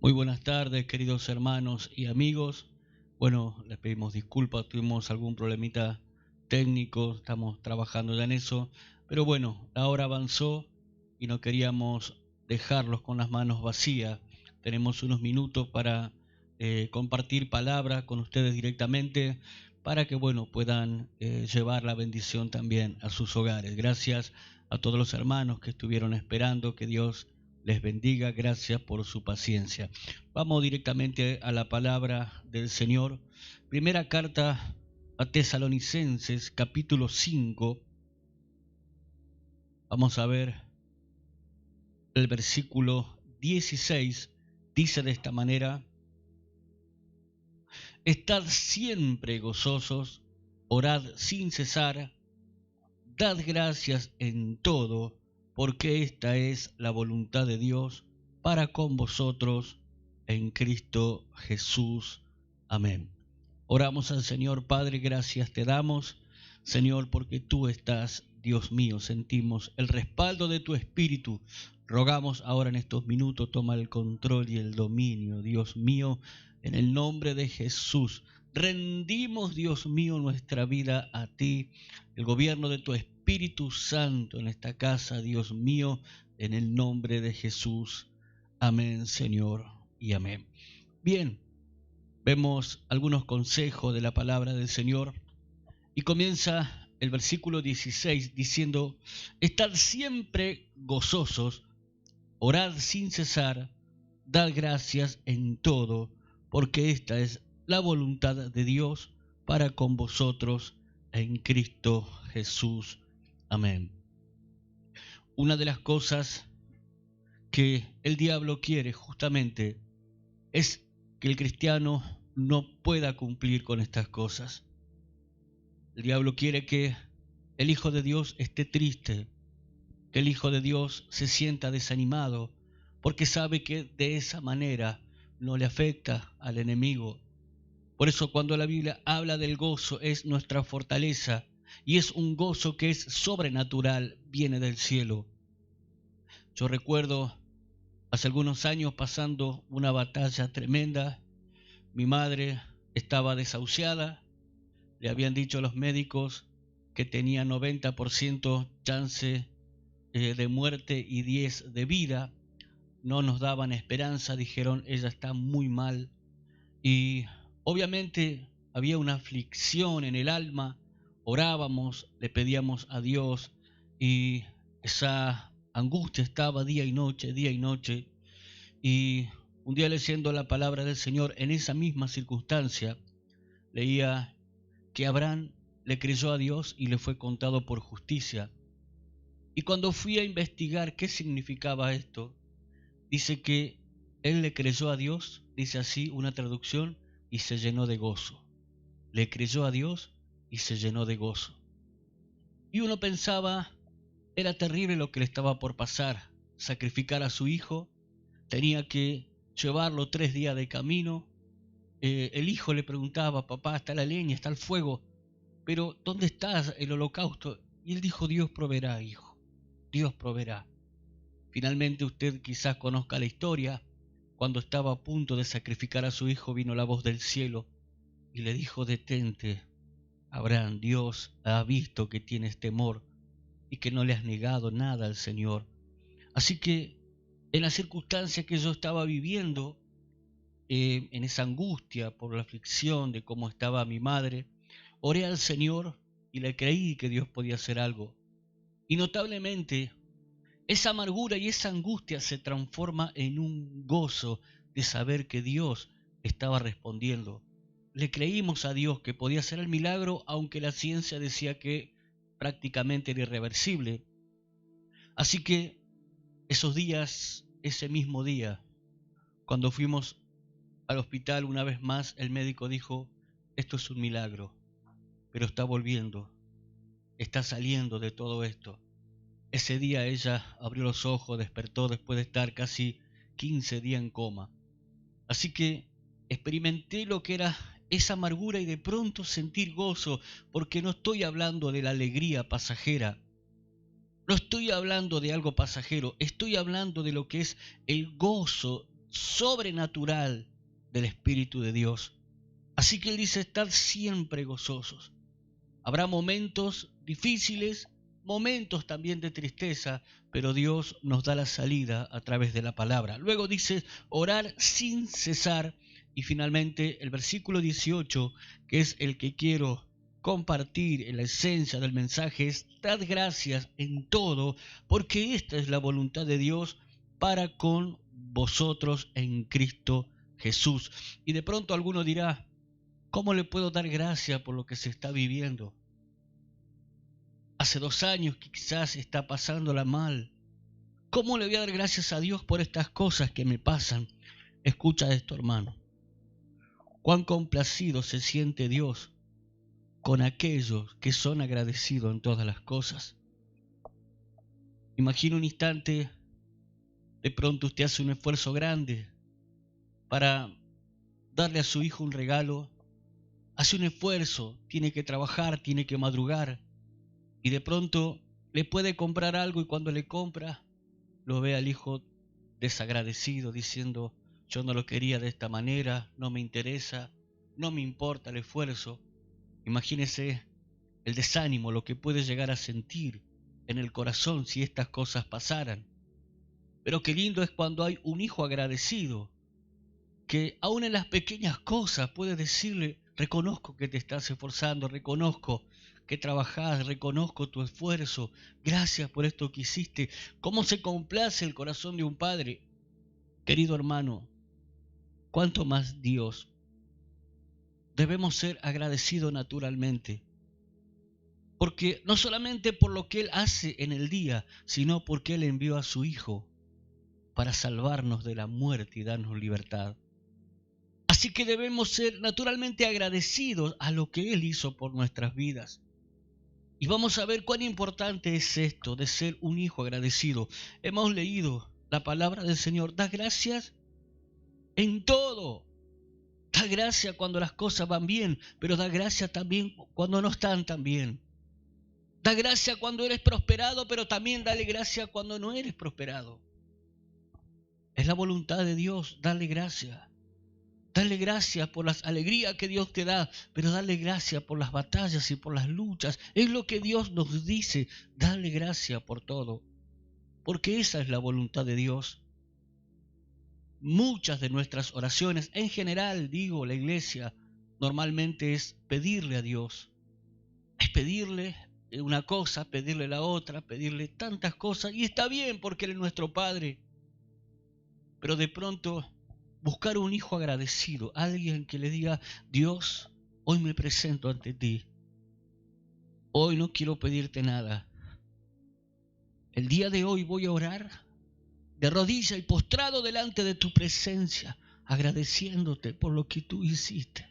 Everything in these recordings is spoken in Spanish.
Muy buenas tardes, queridos hermanos y amigos. Bueno, les pedimos disculpas, tuvimos algún problemita técnico, estamos trabajando ya en eso, pero bueno, la hora avanzó y no queríamos dejarlos con las manos vacías. Tenemos unos minutos para compartir palabra con ustedes directamente para que, bueno, puedan llevar la bendición también a sus hogares. Gracias a todos los hermanos que estuvieron esperando, que Dios les bendiga, gracias por su paciencia. Vamos directamente a la palabra del Señor. Primera carta a Tesalonicenses, capítulo 5. Vamos a ver el versículo 16. Dice de esta manera: Estad siempre gozosos, orad sin cesar, dad gracias en todo, porque esta es la voluntad de Dios para con vosotros en Cristo Jesús. Amén. Oramos al Señor. Padre, gracias te damos, Señor, porque tú estás, Dios mío. Sentimos el respaldo de tu Espíritu. Rogamos ahora en estos minutos, toma el control y el dominio, Dios mío, en el nombre de Jesús. Rendimos, Dios mío, nuestra vida a ti, el gobierno de tu Espíritu Santo en esta casa, Dios mío, en el nombre de Jesús. Amén, Señor, y amén. Bien, vemos algunos consejos de la palabra del Señor y comienza el versículo 16 diciendo: Estad siempre gozosos, orad sin cesar, dad gracias en todo, porque esta es la voluntad de Dios para con vosotros en Cristo Jesús. Amén. Una de las cosas que el diablo quiere justamente es que el cristiano no pueda cumplir con estas cosas. El diablo quiere que el Hijo de Dios esté triste, que el Hijo de Dios se sienta desanimado, porque sabe que de esa manera no le afecta al enemigo. Por eso cuando la Biblia habla del gozo es nuestra fortaleza y es un gozo que es sobrenatural, viene del cielo. Yo recuerdo hace algunos años pasando una batalla tremenda. Mi madre estaba desahuciada, le habían dicho a los médicos que tenía 90% chance de muerte y 10 de vida. No nos daban esperanza, dijeron, ella está muy mal. Y obviamente había una aflicción en el alma, orábamos, le pedíamos a Dios y esa angustia estaba día y noche, día y noche. Y un día leyendo la palabra del Señor en esa misma circunstancia, leía que Abraham le creyó a Dios y le fue contado por justicia. Y cuando fui a investigar qué significaba esto, dice que él le creyó a Dios, dice así una traducción, y se llenó de gozo. Le creyó a Dios y se llenó de gozo. Y uno pensaba, era terrible lo que le estaba por pasar, sacrificar a su hijo, tenía que llevarlo 3 días de camino. El hijo le preguntaba: papá, está la leña, está el fuego, pero ¿dónde está el holocausto? Y él dijo: Dios proveerá, hijo, Dios proveerá. Finalmente usted quizás conozca la historia. Cuando estaba a punto de sacrificar a su hijo, vino la voz del cielo y le dijo: detente, Abraham, Dios ha visto que tienes temor y que no le has negado nada al Señor. Así que en la circunstancia que yo estaba viviendo, en esa angustia por la aflicción de cómo estaba mi madre, oré al Señor y le creí que Dios podía hacer algo. Y notablemente, esa amargura y esa angustia se transforma en un gozo de saber que Dios estaba respondiendo. Le creímos a Dios que podía hacer el milagro, aunque la ciencia decía que prácticamente era irreversible. Así que esos días, ese mismo día, cuando fuimos al hospital una vez más, el médico dijo: esto es un milagro, pero está volviendo, está saliendo de todo esto. Ese día ella abrió los ojos, despertó después de estar casi 15 días en coma. Así que experimenté lo que era esa amargura y de pronto sentir gozo, porque no estoy hablando de la alegría pasajera, no estoy hablando de algo pasajero, estoy hablando de lo que es el gozo sobrenatural del Espíritu de Dios. Así que Él dice, estad siempre gozosos. Habrá momentos difíciles, momentos también de tristeza, pero Dios nos da la salida a través de la palabra. Luego dice, orar sin cesar. Y finalmente el versículo 18, que es el que quiero compartir en la esencia del mensaje, es, dad gracias en todo, porque esta es la voluntad de Dios para con vosotros en Cristo Jesús. Y de pronto alguno dirá, ¿cómo le puedo dar gracias por lo que se está viviendo? Hace 2 años que quizás está pasándola mal. ¿Cómo le voy a dar gracias a Dios por estas cosas que me pasan? Escucha esto, hermano. Cuán complacido se siente Dios con aquellos que son agradecidos en todas las cosas. Imagina un instante, de pronto usted hace un esfuerzo grande para darle a su hijo un regalo. Hace un esfuerzo, tiene que trabajar, tiene que madrugar. Y de pronto le puede comprar algo y cuando le compra, lo ve al hijo desagradecido diciendo, yo no lo quería de esta manera, no me interesa, no me importa el esfuerzo. Imagínese el desánimo, lo que puede llegar a sentir en el corazón si estas cosas pasaran. Pero qué lindo es cuando hay un hijo agradecido, que aún en las pequeñas cosas puede decirle, reconozco que te estás esforzando, reconozco que trabajás, reconozco tu esfuerzo, gracias por esto que hiciste. ¿Cómo se complace el corazón de un padre? Querido hermano, ¿cuánto más Dios? Debemos ser agradecidos naturalmente, porque no solamente por lo que Él hace en el día, sino porque Él envió a su Hijo para salvarnos de la muerte y darnos libertad. Así que debemos ser naturalmente agradecidos a lo que Él hizo por nuestras vidas. Y vamos a ver cuán importante es esto de ser un hijo agradecido. Hemos leído la palabra del Señor. Da gracias en todo. Da gracias cuando las cosas van bien, pero da gracias también cuando no están tan bien. Da gracias cuando eres prosperado, pero también dale gracias cuando no eres prosperado. Es la voluntad de Dios, darle gracias. Dale gracias por las alegrías que Dios te da, pero dale gracias por las batallas y por las luchas. Es lo que Dios nos dice, dale gracias por todo, porque esa es la voluntad de Dios. Muchas de nuestras oraciones, en general, digo, la iglesia, normalmente es pedirle a Dios. Es pedirle una cosa, pedirle la otra, pedirle tantas cosas, y está bien porque Él es nuestro Padre. Pero de pronto buscar un hijo agradecido, alguien que le diga, Dios, hoy me presento ante ti, hoy no quiero pedirte nada, el día de hoy voy a orar de rodillas y postrado delante de tu presencia, agradeciéndote por lo que tú hiciste,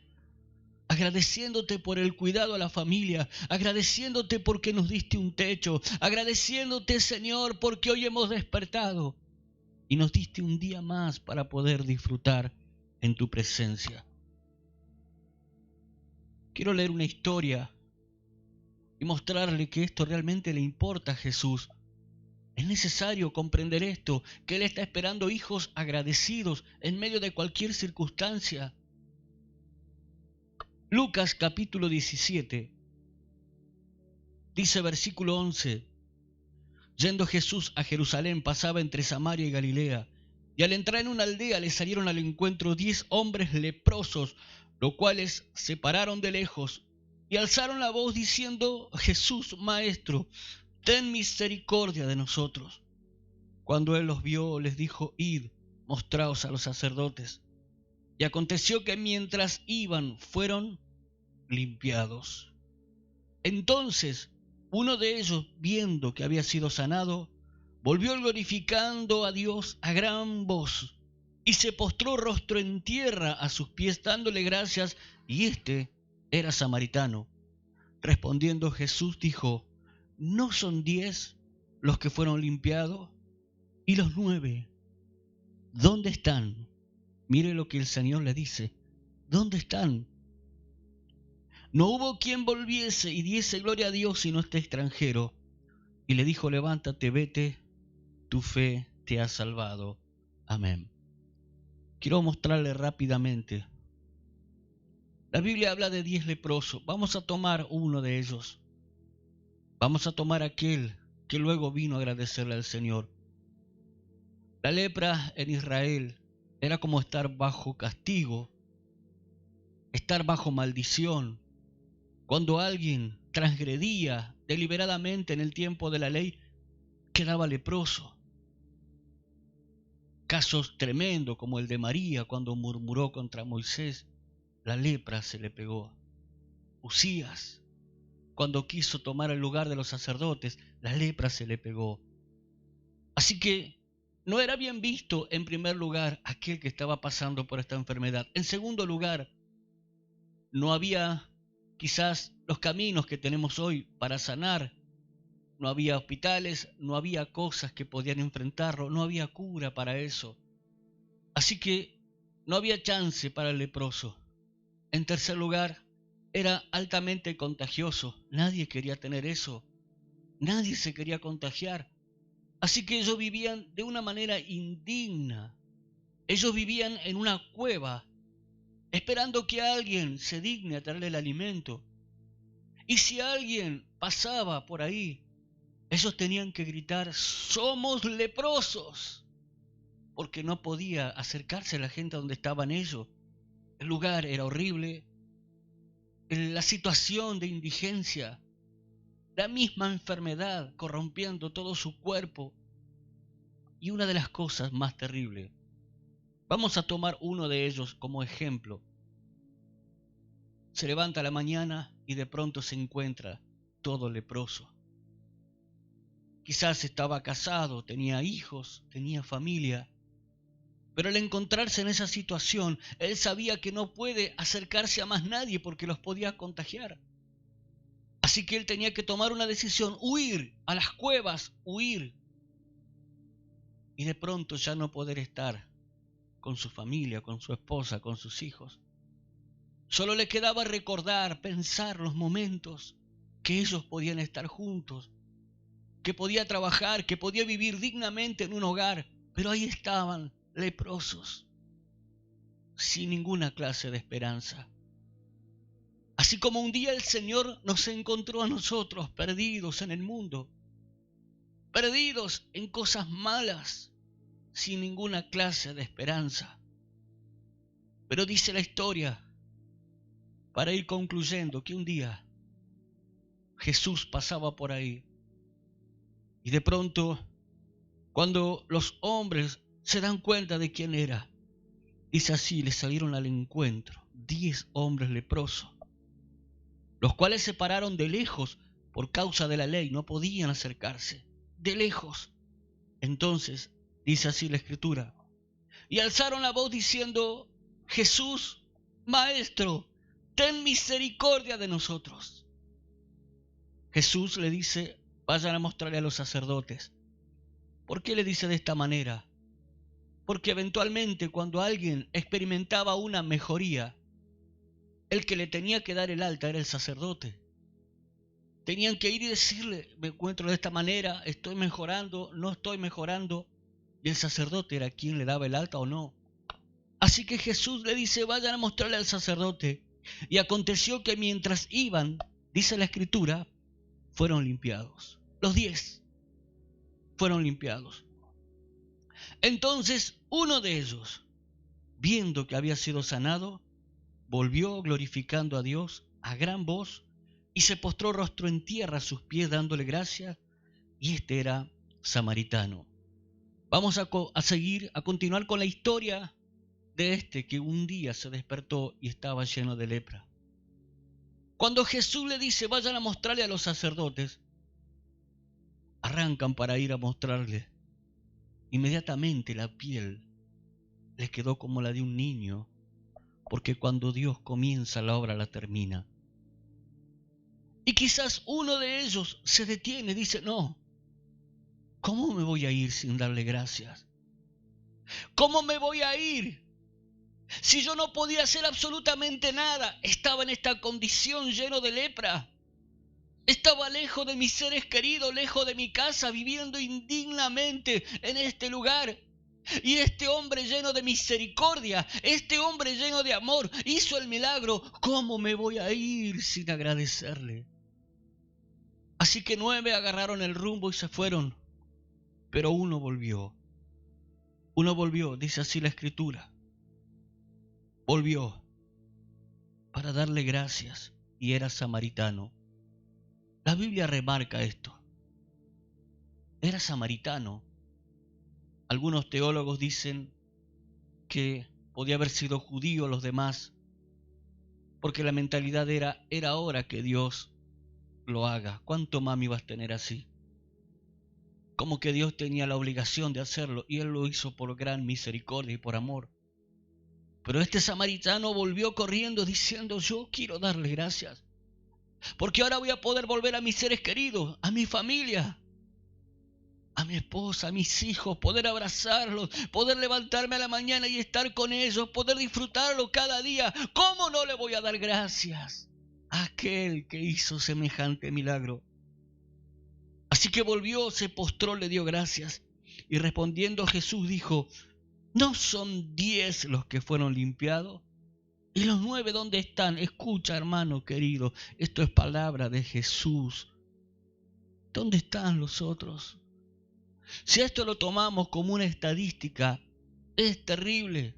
agradeciéndote por el cuidado a la familia, agradeciéndote porque nos diste un techo, agradeciéndote, Señor, porque hoy hemos despertado y nos diste un día más para poder disfrutar en tu presencia. Quiero leer una historia y mostrarle que esto realmente le importa a Jesús. Es necesario comprender esto, que Él está esperando hijos agradecidos en medio de cualquier circunstancia. Lucas capítulo 17, dice versículo 11, yendo Jesús a Jerusalén pasaba entre Samaria y Galilea, y al entrar en una aldea le salieron al encuentro 10 hombres leprosos, los cuales se pararon de lejos y alzaron la voz diciendo, Jesús, Maestro, ten misericordia de nosotros. Cuando Él los vio, les dijo, id, mostraos a los sacerdotes. Y aconteció que mientras iban, fueron limpiados. Entonces, uno de ellos, viendo que había sido sanado, volvió glorificando a Dios a gran voz, y se postró rostro en tierra a sus pies, dándole gracias, y éste era samaritano. Respondiendo Jesús dijo, ¿no son 10 los que fueron limpiados? ¿Y los 9? ¿Dónde están? Mire lo que el Señor le dice. ¿Dónde están? No hubo quien volviese y diese gloria a Dios sino este extranjero. Y le dijo, levántate, vete, tu fe te ha salvado. Amén. quiero mostrarle rápidamente. La Biblia habla de 10 leprosos. Vamos a tomar uno de ellos. Vamos a tomar aquel que luego vino a agradecerle al Señor. La lepra en Israel era como estar bajo castigo, estar bajo maldición. Cuando alguien transgredía deliberadamente en el tiempo de la ley, quedaba leproso. Casos tremendos como el de María cuando murmuró contra Moisés, la lepra se le pegó. Usías, cuando quiso tomar el lugar de los sacerdotes, la lepra se le pegó. Así que no era bien visto, en primer lugar, aquel que estaba pasando por esta enfermedad. En segundo lugar, no había quizás los caminos que tenemos hoy para sanar. No había hospitales, no había cosas que podían enfrentarlo, no había cura para eso. Así que no había chance para el leproso. En tercer lugar, era altamente contagioso. Nadie quería tener eso. Nadie se quería contagiar. Así que ellos vivían de una manera indigna. Ellos vivían en una cueva, esperando que alguien se digne a traerle el alimento. Y si alguien pasaba por ahí, ellos tenían que gritar: ¡somos leprosos! Porque no podía acercarse a la gente donde estaban ellos. El lugar era horrible, la situación de indigencia, la misma enfermedad corrompiendo todo su cuerpo. Y una de las cosas más terribles, vamos a tomar uno de ellos como ejemplo. Se levanta a la mañana y de pronto se encuentra todo leproso. Quizás estaba casado, tenía hijos, tenía familia, pero al encontrarse en esa situación, él sabía que no puede acercarse a más nadie porque los podía contagiar. Así que él tenía que tomar una decisión: huir a las cuevas, huir. Y de pronto ya no poder estar con su familia, con su esposa, con sus hijos. Solo le quedaba recordar, pensar los momentos que ellos podían estar juntos, que podía trabajar, que podía vivir dignamente en un hogar, pero ahí estaban, leprosos, sin ninguna clase de esperanza. Así como un día el Señor nos encontró a nosotros perdidos en el mundo, perdidos en cosas malas, sin ninguna clase de esperanza. Pero dice la historia, para ir concluyendo, que un día Jesús pasaba por ahí y de pronto, cuando los hombres se dan cuenta de quién era, dice así: le salieron al encuentro 10 hombres leprosos, los cuales se pararon de lejos por causa de la ley, no podían acercarse, de lejos. Entonces, dice así la Escritura, y alzaron la voz diciendo: Jesús, Maestro, ten misericordia de nosotros. Jesús le dice: vayan a mostrarle a los sacerdotes. ¿Por qué le dice de esta manera? Porque eventualmente cuando alguien experimentaba una mejoría, el que le tenía que dar el alta era el sacerdote. Tenían que ir y decirle: me encuentro de esta manera, estoy mejorando, no estoy mejorando. Y el sacerdote era quien le daba el alta o no. Así que Jesús le dice: vayan a mostrarle al sacerdote. Y aconteció que mientras iban, dice la Escritura, fueron limpiados. Los 10 fueron limpiados. Entonces uno de ellos, viendo que había sido sanado, volvió glorificando a Dios a gran voz y se postró rostro en tierra a sus pies dándole gracias, y este era samaritano. Vamos a continuar con la historia de este que un día se despertó y estaba lleno de lepra. Cuando Jesús le dice: vayan a mostrarle a los sacerdotes, arrancan para ir a mostrarle. Inmediatamente la piel les quedó como la de un niño, porque cuando Dios comienza la obra la termina. Y quizás uno de ellos se detiene y dice: no, ¿cómo me voy a ir sin darle gracias? ¿Cómo me voy a ir si yo no podía hacer absolutamente nada? Estaba en esta condición, lleno de lepra. Estaba lejos de mis seres queridos, lejos de mi casa, viviendo indignamente en este lugar. Y este hombre lleno de misericordia, este hombre lleno de amor, hizo el milagro. ¿Cómo me voy a ir sin agradecerle? Así que 9 agarraron el rumbo y se fueron, pero uno volvió. Uno volvió, dice así la Escritura. Volvió para darle gracias y era samaritano. La Biblia remarca esto. Era samaritano. Algunos teólogos dicen que podía haber sido judío los demás, porque la mentalidad era hora que Dios lo haga. ¿Cuánto mami vas a tener así? Como que Dios tenía la obligación de hacerlo y Él lo hizo por gran misericordia y por amor. Pero este samaritano volvió corriendo diciendo: yo quiero darle gracias, porque ahora voy a poder volver a mis seres queridos, a mi familia, a mi esposa, a mis hijos, poder abrazarlos, poder levantarme a la mañana y estar con ellos, poder disfrutarlo cada día. ¿Cómo no le voy a dar gracias a aquel que hizo semejante milagro? Así que volvió, se postró, le dio gracias. Y respondiendo Jesús dijo: ¿no son 10 los que fueron limpiados? ¿Y los 9 dónde están? Escucha, hermano querido, esto es palabra de Jesús. ¿Dónde están los otros? Si esto lo tomamos como una estadística, es terrible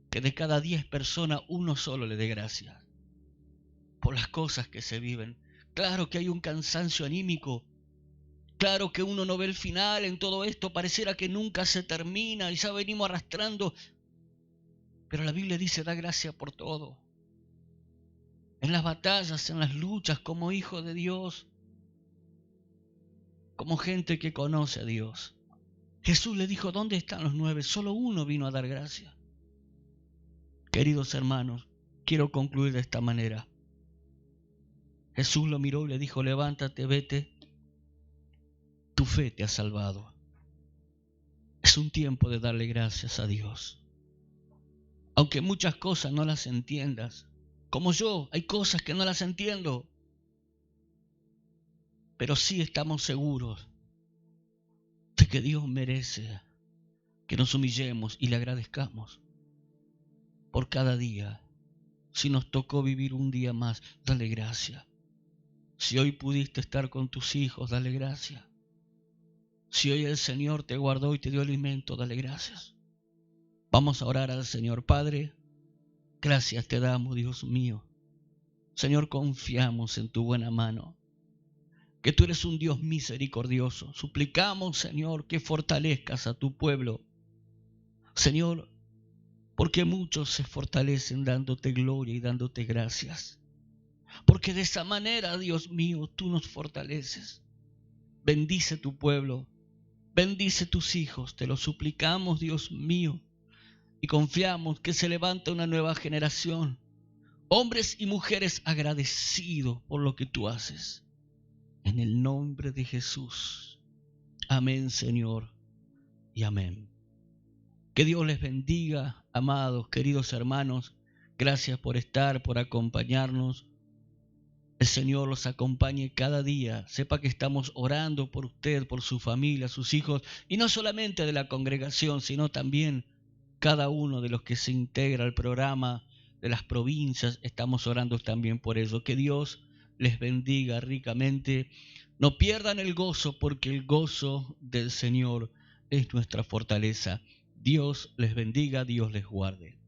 que de cada 10 personas uno solo le dé gracias por las cosas que se viven. Claro que hay un cansancio anímico. Claro que uno no ve el final en todo esto, pareciera que nunca se termina y ya venimos arrastrando. Pero la Biblia dice: da gracia por todo. En las batallas, en las luchas, como hijo de Dios, como gente que conoce a Dios. Jesús le dijo: ¿dónde están los 9? Solo uno vino a dar gracia. Queridos hermanos, quiero concluir de esta manera. Jesús lo miró y le dijo: levántate, vete, tu fe te ha salvado. Es un tiempo de darle gracias a Dios. Aunque muchas cosas no las entiendas, como yo, hay cosas que no las entiendo, pero sí estamos seguros de que Dios merece que nos humillemos y le agradezcamos por cada día. Si nos tocó vivir un día más, dale gracias. Si hoy pudiste estar con tus hijos, dale gracias. Si hoy el Señor te guardó y te dio alimento, dale gracias. Vamos a orar al Señor. Padre, gracias te damos, Dios mío. Señor, confiamos en tu buena mano, que tú eres un Dios misericordioso. Suplicamos, Señor, que fortalezcas a tu pueblo. Señor, porque muchos se fortalecen dándote gloria y dándote gracias. Porque de esa manera, Dios mío, tú nos fortaleces. Bendice tu pueblo, bendice tus hijos, te lo suplicamos, Dios mío. Y confiamos que se levanta una nueva generación, hombres y mujeres agradecidos por lo que tú haces. En el nombre de Jesús. Amén, Señor, y amén. Que Dios les bendiga, amados, queridos hermanos. Gracias por estar, por acompañarnos. El Señor los acompañe cada día. Sepa que estamos orando por usted, por su familia, sus hijos, y no solamente de la congregación, sino también cada uno de los que se integra al programa de las provincias. Estamos orando también por ello. Que Dios les bendiga ricamente. No pierdan el gozo, porque el gozo del Señor es nuestra fortaleza. Dios les bendiga, Dios les guarde.